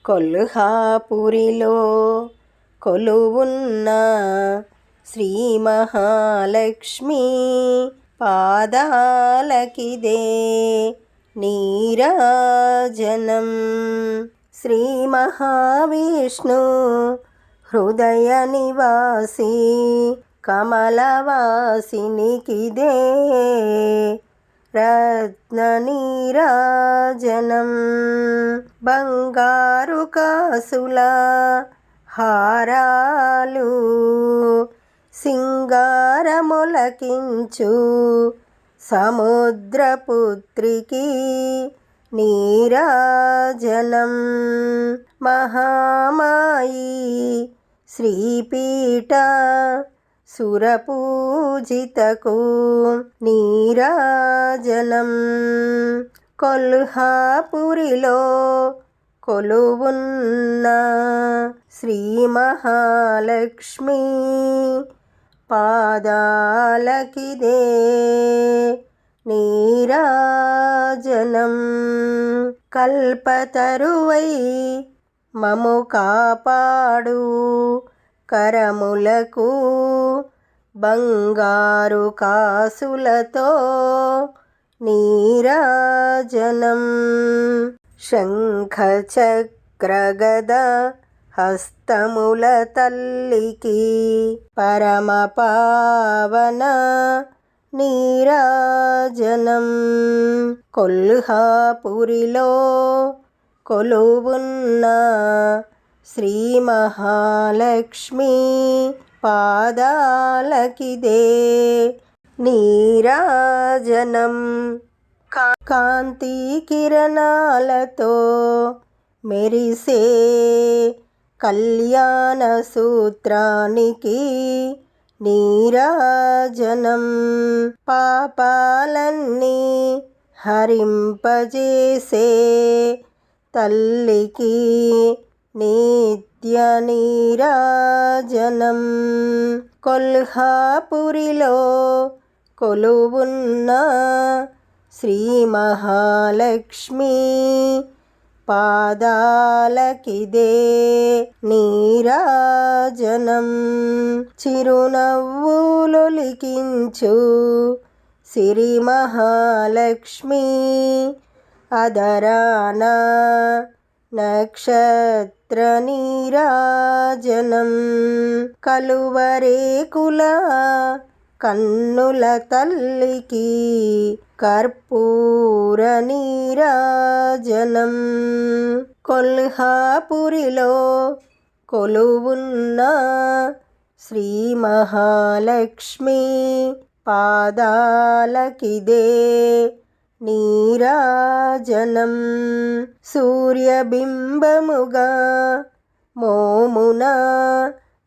కొల్హాపురిలో కొలువున్న శ్రీ మహాలక్ష్మి పాదాలకిదే నీరాజనం. శ్రీ మహావిష్ణు హృదయ నివాసి కమలవాసినికిదే రత్న నీరాజనం. బంగారు కాసుల హారాలు సింగారములకించు సముద్రపుత్రికి నీరాజనం. మహామాయి శ్రీపీఠ సురపూజితకు నీరాజనం. కొల్హాపురిలో కొలువున్న శ్రీ మహాలక్ష్మి పాదాలకిదే నీరాజనం. కల్పతరువై మము కాపాడు కరములకు బంగారు కాసులతో నీరాజనం. శంఖ చక్ర గద హస్తముల తల్లికి పరమ పావన నీరాజనం. కొల్హాపురిలో కొలువున్న శ్రీ మహాలక్ష్మి పాదాలకిదే నీరాజనం. కాంతి కిరణాలతో మెరిసే కళ్యాణ సూత్రానికి నీరాజనం. పాపాలన్నీ హరింపజేసే తల్లికి నిత్య నీరాజనం. కొల్హాపురిలో కొలువున్న శ్రీ మహాలక్ష్మి పాదాలకిదే నీరాజనం. చిరునవ్వులొలికించు సిరి మహాలక్ష్మి అదరాన నక్షత్ర నీరాజనం. కలువరేకుల కన్నుల తల్లికి కర్పూర నీరాజనం. కొల్హాపురిలో కొలువున్న శ్రీ మహాలక్ష్మి పాదాలకిదే నీరాజనం. సూర్యబింబముగా మోమున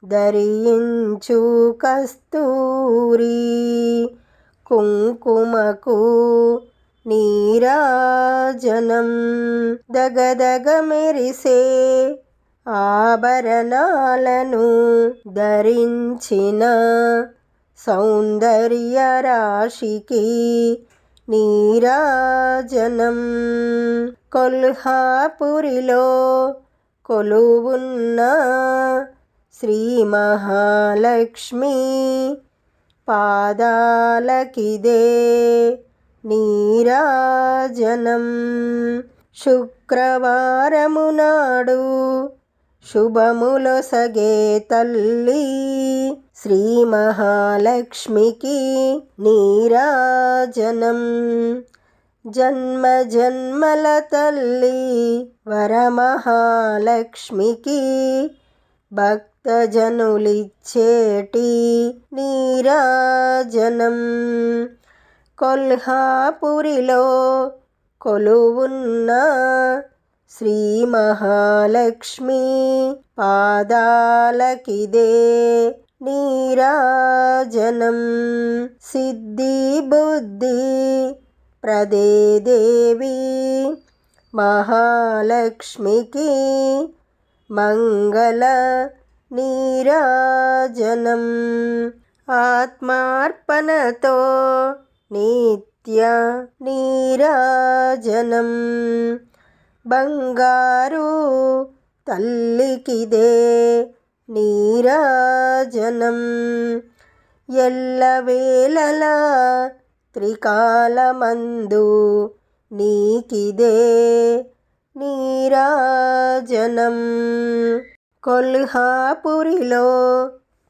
ధరించు కస్తూరి కుంకుమకు నీరాజనం. దగదగ మెరిసే ఆభరణాలను ధరించిన సౌందర్య రాశికి నీరాజనం. కొల్హాపురిలో కొలువున్న శ్రీ మహాలక్ష్మి పాదాలకిదే నీరాజనం. శుక్రవారము నాడు శుభములొసగే తల్లి శ్రీ మహాలక్ష్మికి నీరాజనం. జన్మ జన్మల తల్లి వరమహాలక్ష్మికి భక్తజనులిచ్చేటి నీరాజనం. కొల్హాపురిలో కొలువున్న శ్రీ మహాలక్ష్మి పాదాలకిదే నీరాజనం. సిద్ధి బుద్ధి ప్రదే దేవి మహాలక్ష్మికి మంగళ నీరాజనం. ఆత్మార్పణతో నిత్య నీరాజనం. బంగారు తల్లికిదే నీరాజనం. ఎల్లవేళలా త్రికాలమందు నీకిదే నీరాజనం. కొల్హాపురిలో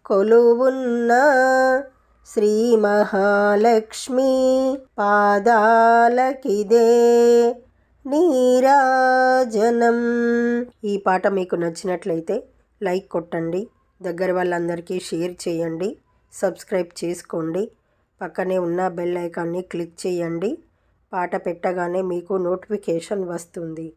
కొలువున్న శ్రీ మహాలక్ష్మి పాదాలకిదే నీరాజనం. ఈ పాట మీకు నచ్చినట్లయితే లైక్ కొట్టండి, దగ్గర వాళ్ళందరికీ షేర్ చేయండి, సబ్స్క్రైబ్ చేసుకోండి, పక్కనే ఉన్న బెల్ ఐకాన్ని క్లిక్ చేయండి. పాట పెట్టగానే మీకు నోటిఫికేషన్ వస్తుంది.